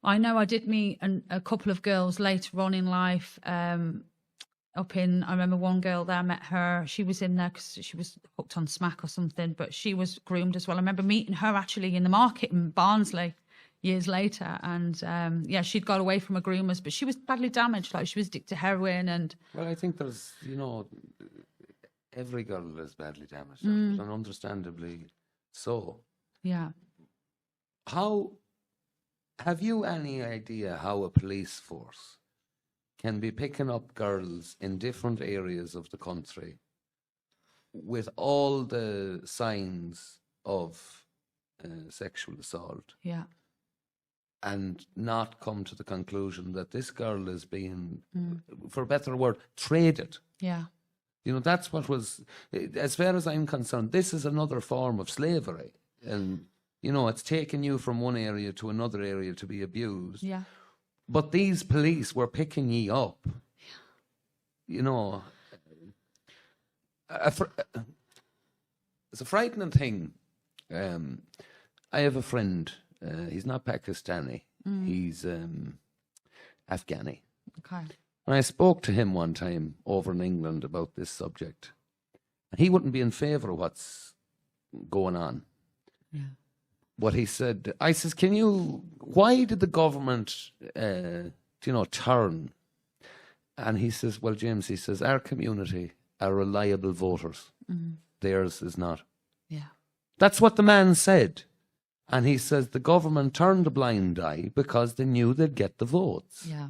I know I did meet a couple of girls later on in life. I remember one girl there, I met her. She was in there because she was hooked on smack or something, but she was groomed as well. I remember meeting her actually in the market in Barnsley years later, and she'd got away from her groomers, but she was badly damaged. Like, she was addicted to heroin. And well, I think there's every girl is badly damaged, and understandably so. Yeah. Have you any idea how a police force can be picking up girls in different areas of the country with all the signs of sexual assault? Yeah. And not come to the conclusion that this girl is being, for a better word, traded. Yeah. That's what was, as far as I'm concerned, this is another form of slavery. And, it's taking you from one area to another area to be abused. Yeah. But these police were picking ye up. Yeah. It's a frightening thing. I have a friend. He's not Pakistani. He's Afghani. Okay. And I spoke to him one time over in England about this subject. And he wouldn't be in favour of what's going on. Yeah. But he said, I says, why did the government, turn? And he says, well, James, he says, our community are reliable voters. Theirs is not. Yeah. That's what the man said. And he says the government turned a blind eye because they knew they'd get the votes. Yeah.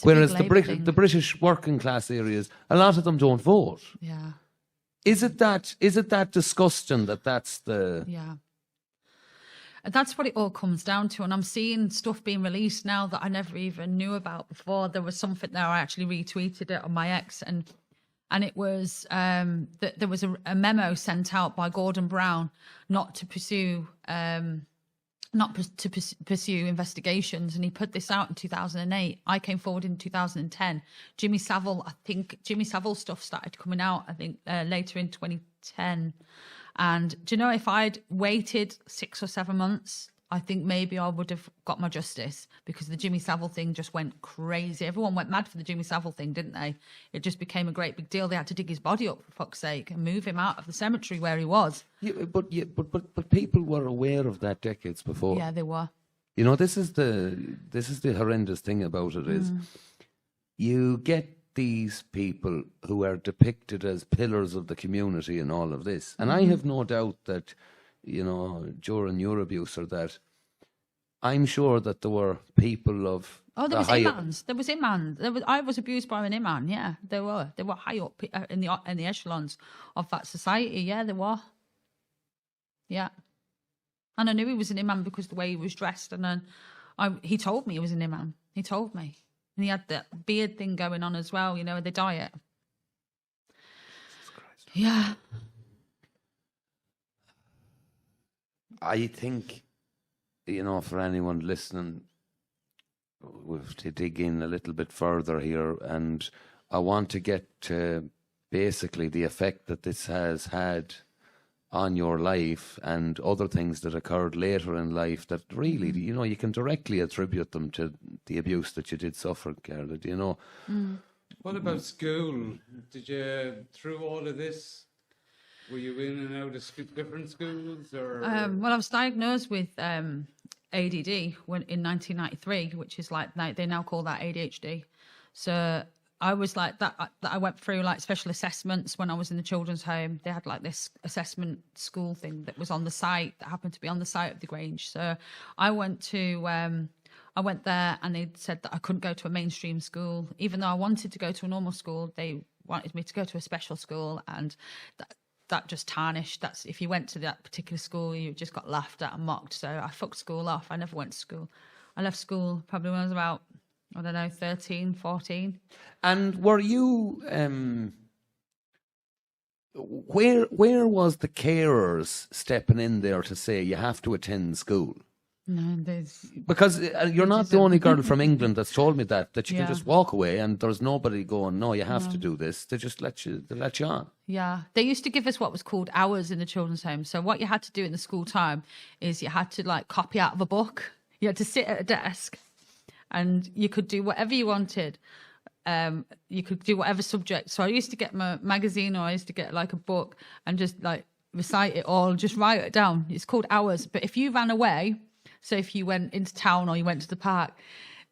Whereas the British working class areas, a lot of them don't vote. Yeah. Is it that disgusting that's the... Yeah. And that's what it all comes down to. And I'm seeing stuff being released now that I never even knew about before. There was something there, I actually retweeted it on my ex, and it was that there was a memo sent out by Gordon Brown not to pursue pursue investigations, and he put this out in 2008. I came forward in 2010. Jimmy Savile stuff started coming out, I think, later in 2010. And do you know, if I'd waited 6 or 7 months, I think maybe I would have got my justice, because the Jimmy Savile thing just went crazy. Everyone went mad for the Jimmy Savile thing, didn't they? It just became a great big deal. They had to dig his body up, for fuck's sake, and move him out of the cemetery where he was. But people were aware of that decades before. Yeah, they were. You know, this is the horrendous thing about it is you get these people who are depicted as pillars of the community and all of this. And I have no doubt that, you know, during your abuse or that, I'm sure that there were people of... Oh, there was imams. There was imams. I was abused by an imam, yeah. They were high up in the echelons of that society, yeah, they were. Yeah. And I knew he was an imam because the way he was dressed, and then he told me he was an imam. He told me. And he had that beard thing going on as well, you know, the diet. Yeah. I think, you know, for anyone listening, we have to dig in a little bit further here, and I want to get to basically the effect that this has had on your life and other things that occurred later in life that really, you know, you can directly attribute them to the abuse that you did suffer, Garda, you know. What about school? Did you, through all of this, were you in and out of different schools? Or? Well, I was diagnosed with ADD in 1993, which is like, they now call that ADHD. So I was like that. I went through like special assessments when I was in the children's home. They had like this assessment school thing that was on the site, that happened to be on the site of the Grange. So I went there, and they said that I couldn't go to a mainstream school, even though I wanted to go to a normal school. They wanted me to go to a special school, and that just tarnished. That's, if you went to that particular school, you just got laughed at and mocked. So I fucked school off. I never went to school. I left school probably when I was about, I don't know, 13, 14. And were you, where was the carers stepping in there to say you have to attend school? No, there's... Because you're not the only girl from England that's told me that you Yeah. can just walk away and there's nobody going, no, you have to do this. They just let you on. Yeah, they used to give us what was called hours in the children's home. So what you had to do in the school time is you had to like copy out of a book. You had to sit at a desk, and you could do whatever you wanted. You could do whatever subject. So I used to get my magazine, or I used to get like a book and just like recite it all, just write it down. It's called hours. But if you ran away, so if you went into town or you went to the park,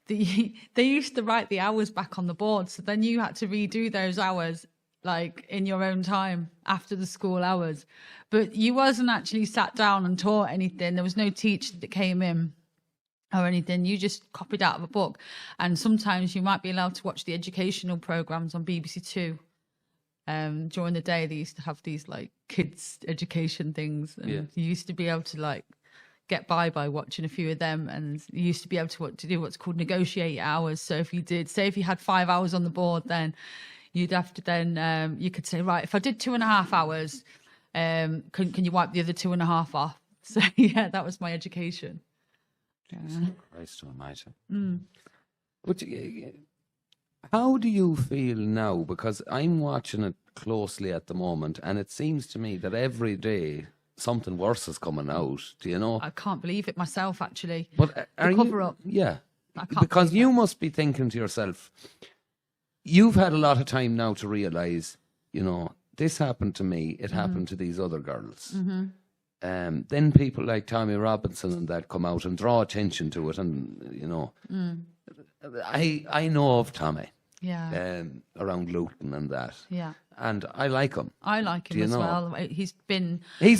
they used to write the hours back on the board. So then you had to redo those hours like in your own time after the school hours. But you wasn't actually sat down and taught anything. There was no teacher that came in or anything. You just copied out of a book. And sometimes you might be allowed to watch the educational programs on BBC Two. During the day, they used to have these like kids education things, and you used to be able to like get by watching a few of them, and you used to be able to do what's called negotiate hours. So if you did, say if you had 5 hours on the board, then you'd have to then you could say, right, if I did 2.5 hours, can you wipe the other 2.5 off? So yeah, that was my education. Christ almighty. But how do you feel now? Because I'm watching it closely at the moment, and it seems to me that every day something worse is coming out. Do you know? I can't believe it myself, actually. But are the cover up. Yeah. I can't Because believe you must be thinking to yourself, you've had a lot of time now to realise, you know, this happened to me, it happened to these other girls. Then people like Tommy Robinson and that come out and draw attention to it, and, you know, I know of Tommy. Yeah. Around Luton and that. Yeah. And I like him. I like him as well. He's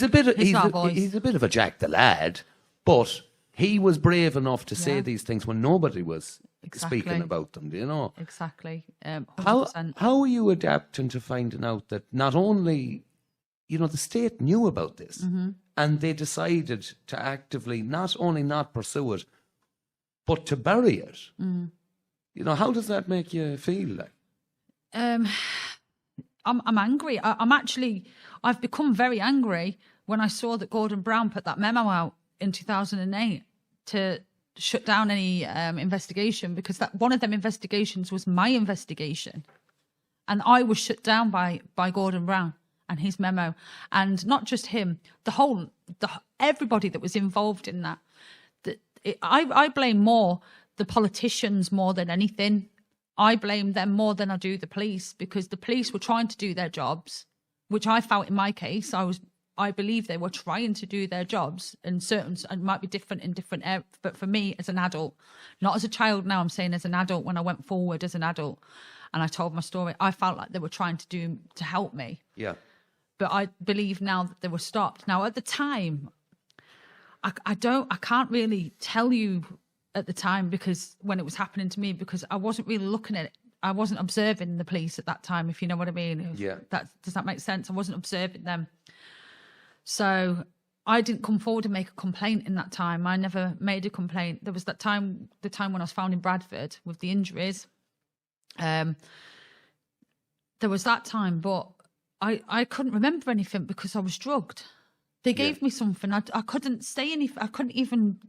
a bit of a Jack the Lad, but he was brave enough to say these things when nobody was speaking about them, do you know? Exactly. 100%. How are you adapting to finding out that not only the state knew about this, and they decided to actively not only not pursue it, but to bury it. How does that make you feel? Like, I'm angry. I've become very angry when I saw that Gordon Brown put that memo out in 2008 to shut down any investigation, because that one of them investigations was my investigation, and I was shut down by Gordon Brown and his memo. And not just him, everybody that was involved in that. I blame more the politicians more than anything. I blame them more than I do the police, because the police were trying to do their jobs, which I felt in my case. I believe they were trying to do their jobs, and it might be different in different areas. But for me, as an adult, not as a child now, I'm saying as an adult, when I went forward as an adult and I told my story, I felt like they were trying to help me. Yeah. But I believe now that they were stopped. Now, at the time, I can't really tell you at the time, because when it was happening to me, because I wasn't really looking at it. I wasn't observing the police at that time, if you know what I mean. Yeah. Does that make sense? I wasn't observing them. So I didn't come forward and make a complaint in that time. I never made a complaint. There was the time when I was found in Bradford with the injuries. There was that time, but I couldn't remember anything because I was drugged. They gave me something. I couldn't say anything. I couldn't even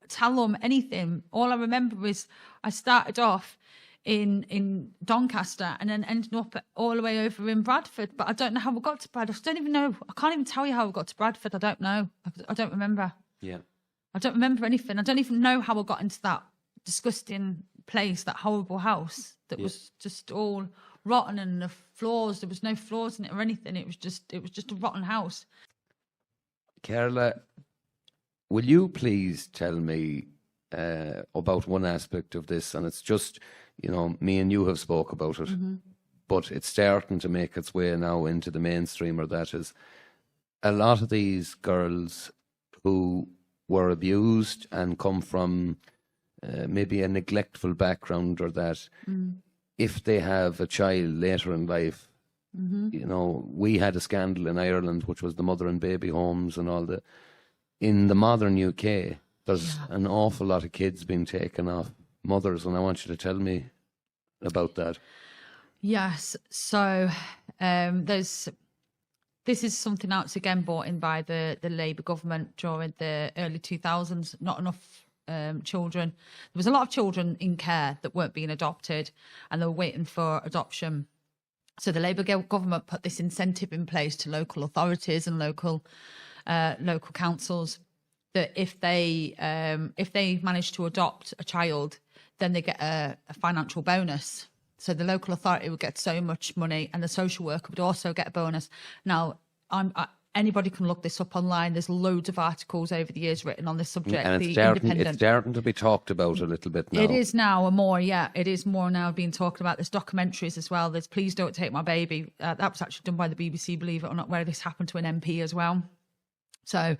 tell them anything. All I remember is I started off in Doncaster and then ended up all the way over in Bradford. But I don't know how I got to Bradford. I don't even know. I can't even tell you how I got to Bradford. I don't know. I don't remember. Yeah. I don't remember anything. I don't even know how I got into that disgusting place, that horrible house that was just all rotten, and the floors, there was no floors in it or anything. It was just a rotten house. Carla, will you please tell me about one aspect of this? And it's just, me and you have spoke about it, but it's starting to make its way now into the mainstream, or that is a lot of these girls who were abused and come from maybe a neglectful background, or that if they have a child later in life, we had a scandal in Ireland, which was the mother and baby homes and all that. In the modern UK, there's an awful lot of kids being taken off mothers, and I want you to tell me about that. Yes, so this is something else again brought in by the Labour government during the early 2000s. Not enough children. There was a lot of children in care that weren't being adopted, and they were waiting for adoption. So the Labour government put this incentive in place to local authorities and local councils that if they manage to adopt a child, then they get a financial bonus. So the local authority would get so much money, and the social worker would also get a bonus. Now, anybody can look this up online. There's loads of articles over the years written on this subject. And it's starting to be talked about a little bit now. It is now more, it is more now being talked about. There's documentaries as well. There's Please Don't Take My Baby. That was actually done by the BBC, believe it or not, where this happened to an MP as well. So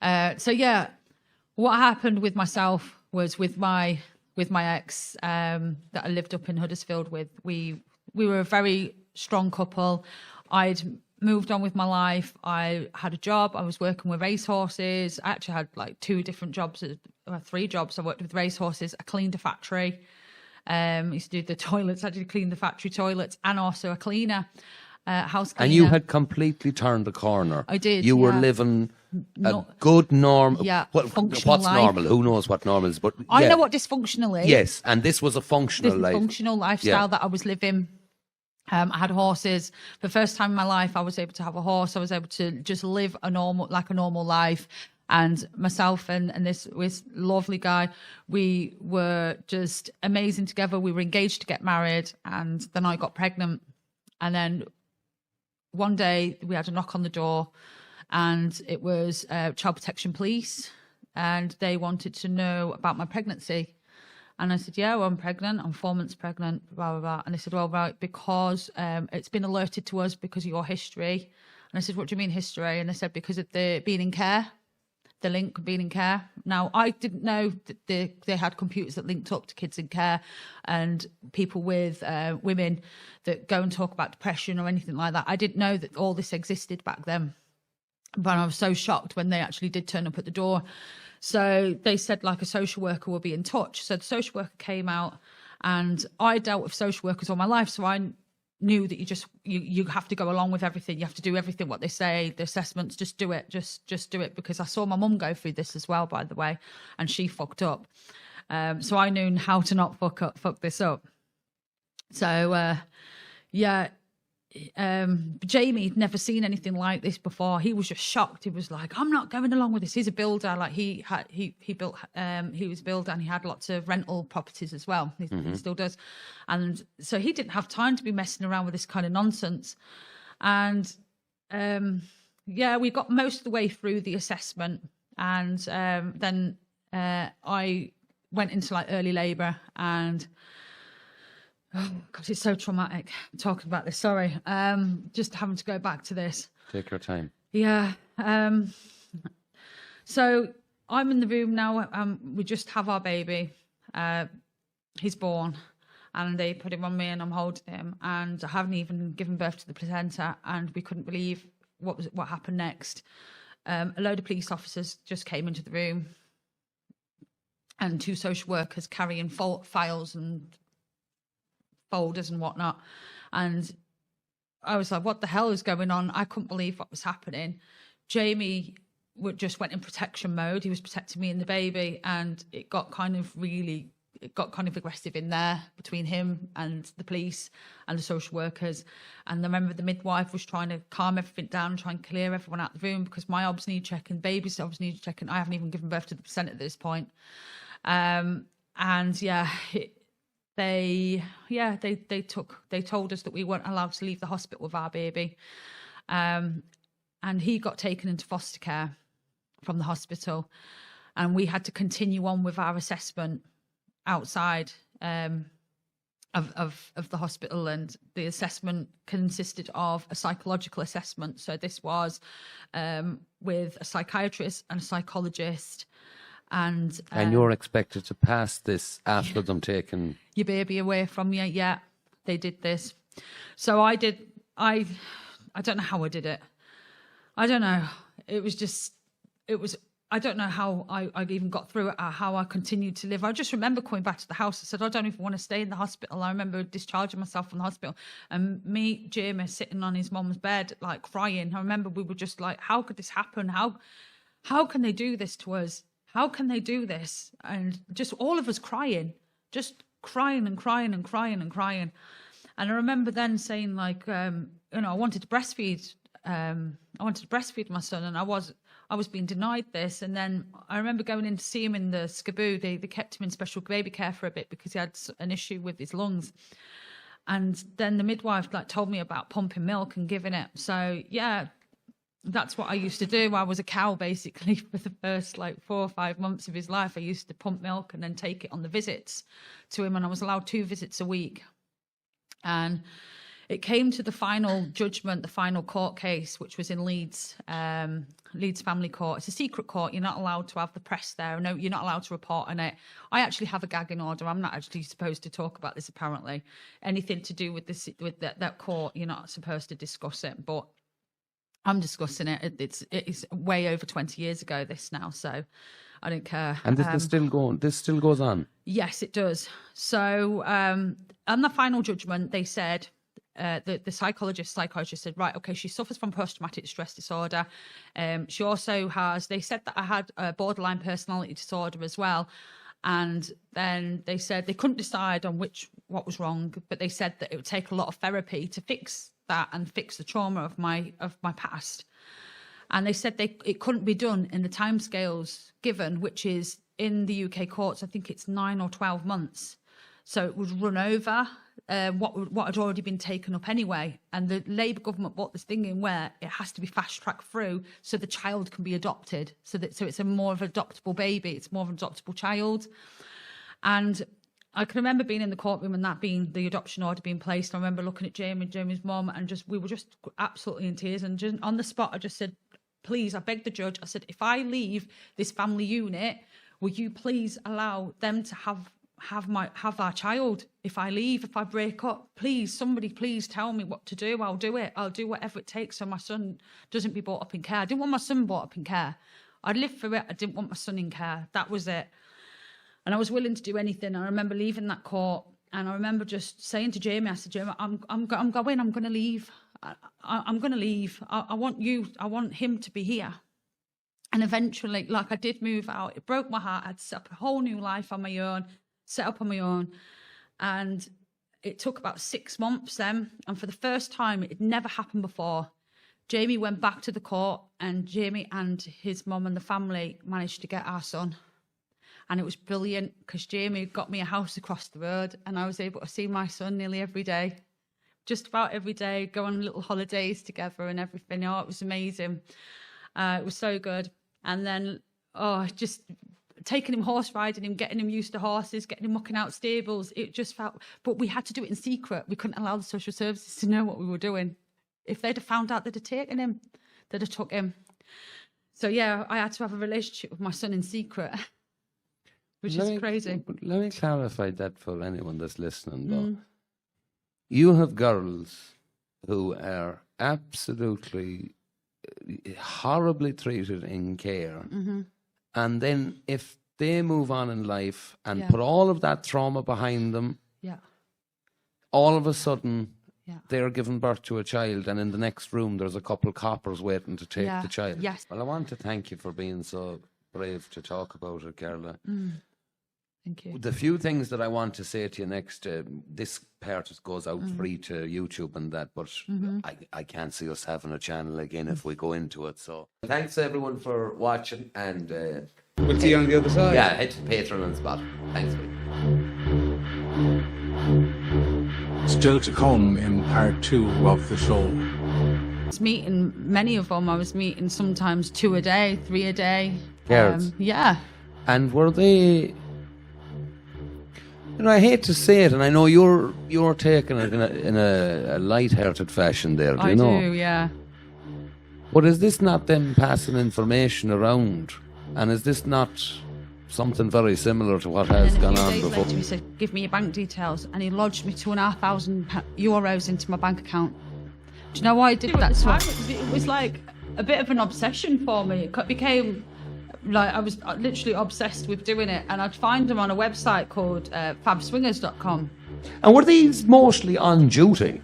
what happened with myself was with my ex that I lived up in Huddersfield with. We were a very strong couple. I'd moved on with my life. I had a job. I was working with racehorses. I actually had like 2 different jobs, or 3 jobs. I worked with racehorses. I cleaned a factory. Used to do the toilets. I did clean the factory toilets, and also a cleaner, house cleaner. And you had completely turned the corner. I did. You were living a good normal. Yeah, functional what's life. normal? Who knows what normal is? But I know what dysfunctional is. Yes, and this was a functional life. Functional lifestyle that I was living. I had horses. For the first time in my life, I was able to have a horse. I was able to just live a normal life. And myself and this lovely guy, we were just amazing together. We were engaged to get married, and then I got pregnant. And then one day we had a knock on the door, and it was Child Protection Police, and they wanted to know about my pregnancy. And I said, yeah, well, I'm pregnant. I'm 4 months pregnant, blah, blah, blah. And they said, well, right, because it's been alerted to us because of your history. And I said, what do you mean history? And they said, because of the being in care. the link of being in care. Now, I didn't know that they had computers that linked up to kids in care and people with women that go and talk about depression or anything like that. I didn't know that all this existed back then. But I was so shocked when they actually did turn up at the door. So they said like a social worker will be in touch. So the social worker came out, and I dealt with social workers all my life. So I knew that you have to go along with everything. You have to do everything what they say, the assessments, just do it, just do it. Because I saw my mum go through this as well, by the way, and she fucked up. So I knew how to not fuck this up. So, Jamie had never seen anything like this before. He was just shocked. He was like, I'm not going along with this. He's a builder. Like he was a builder, and he had lots of rental properties as well. He still does. And so he didn't have time to be messing around with this kind of nonsense. And we got most of the way through the assessment. And then I went into like early labour, and oh God, it's so traumatic talking about this. Sorry. Just having to go back to this. Take your time. Yeah. So I'm in the room now. We just have our baby. He's born, and they put him on me, and I'm holding him, and I haven't even given birth to the placenta, and we couldn't believe what happened next. A load of police officers just came into the room, and 2 social workers carrying files and folders and whatnot, and I was like, what the hell is going on? I couldn't believe what was happening. Jamie just went in protection mode. He was protecting me and the baby, and it got kind of aggressive in there between him and the police and the social workers. And I remember the midwife was trying to calm everything down and try and clear everyone out of the room, because my obs need checking, baby's obs need checking. I haven't even given birth to the placenta at this point. They told us that we weren't allowed to leave the hospital with our baby. And he got taken into foster care from the hospital, and we had to continue on with our assessment outside of the hospital. And the assessment consisted of a psychological assessment. So this was with a psychiatrist and a psychologist. And you're expected to pass this after them taking your baby away from you. Yeah, they did this. So I don't know how I did it. I don't know. I don't know how I even got through it, or how I continued to live. I just remember coming back to the house. I said, I don't even want to stay in the hospital. I remember discharging myself from the hospital, and me, Jamie, sitting on his mum's bed, like crying. I remember we were just like, how could this happen? How can they do this to us? How can they do this? And just all of us crying, just crying and crying and crying and crying. And I remember then saying, like, I wanted to breastfeed. I wanted to breastfeed my son, and I was being denied this. And then I remember going in to see him in the SCABU. They kept him in special baby care for a bit because he had an issue with his lungs. And then the midwife told me about pumping milk and giving it. So yeah, that's what I used to do. I was a cow basically for the first 4 or 5 months of his life. I used to pump milk and then take it on the visits to him, and I was allowed 2 visits a week. And it came to the final judgment, the final court case, which was in Leeds Family Court. It's a secret court. You're not allowed to have the press there. No, you're not allowed to report on it. I actually have a gagging order. I'm not actually supposed to talk about this, apparently. Anything to do with this, with that court, you're not supposed to discuss it. But I'm discussing it. It's way over 20 years ago, this now, so I don't care. And this still goes on? Yes, it does. So on the final judgment, they said, the psychiatrist said, right, okay, she suffers from post-traumatic stress disorder. She also has, they said that I had a borderline personality disorder as well. And then they said they couldn't decide on what was wrong, but they said that it would take a lot of therapy to fix that and fix the trauma of my past. And they said it couldn't be done in the timescales given, which is in the UK courts, I think it's 9 or 12 months. So it would run over what had already been taken up anyway. And the Labour government brought this thing in where it has to be fast tracked through so the child can be adopted. So it's a more of an adoptable baby. It's more of an adoptable child. And I can remember being in the courtroom and that being the adoption order being placed. I remember looking at Jamie's mum, and we were just absolutely in tears. And just on the spot, I just said, please, I begged the judge, I said, if I leave this family unit, will you please allow them to have our child? If I leave, if I break up, please, somebody please tell me what to do. I'll do it. I'll do whatever it takes so my son doesn't be brought up in care. I didn't want my son brought up in care. I'd live for it. I didn't want my son in care. That was it. And I was willing to do anything. I remember leaving that court, and I remember just saying to Jamie, I said, Jamie, I'm going to leave. I'm going to leave. I want him to be here. And eventually, like, I did move out. It broke my heart. I'd set up a whole new life on my own, And it took about 6 months then. And for the first time, it had never happened before, Jamie went back to the court, and Jamie and his mum and the family managed to get our son. And it was brilliant because Jamie got me a house across the road, and I was able to see my son nearly every day, just about every day, go on little holidays together and everything. Oh, it was amazing. It was so good. And then, just taking him horse riding him, getting him used to horses, getting him mucking out stables. It just felt, but we had to do it in secret. We couldn't allow the social services to know what we were doing. If they'd have found out, they'd have taken him, they'd have took him. So yeah, I had to have a relationship with my son in secret, which is crazy. Let me clarify that for anyone that's listening, though. You have girls who are absolutely horribly treated in care. And then if they move on in life and put all of that trauma behind them, all of a sudden they're giving birth to a child, and in the next room there's a couple of coppers waiting to take the child. Yes. Well, I want to thank you for being so brave to talk about it, Carla. Thank you. The few things that I want to say to you next, this part goes out free to YouTube and that, but I can't see us having a channel again if we go into it. So thanks everyone for watching, and we'll see you on the other side. Yeah, head to Patreon and Spot. Thanks, mate. Still to come in part 2 of the show. I was meeting many of them. I was meeting sometimes 2 a day, 3 a day. Girls. Yeah. And were they... You know, I hate to say it, and I know you're taking it in a light-hearted fashion there, do you know? I do, yeah. But is this not them passing information around? And is this not something very similar to what has gone on before? Later, he said, give me your bank details, and he lodged me €2,500 into my bank account. Do you know why I did that? It was like a bit of an obsession for me. It became... like, I was literally obsessed with doing it, and I'd find them on a website called fabswingers.com. And were these mostly on duty?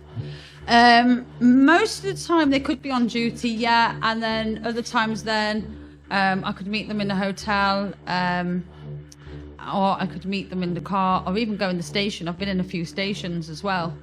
Most of the time they could be on duty, yeah, and then other times I could meet them in a hotel, or I could meet them in the car, or even go in the station. I've been in a few stations as well.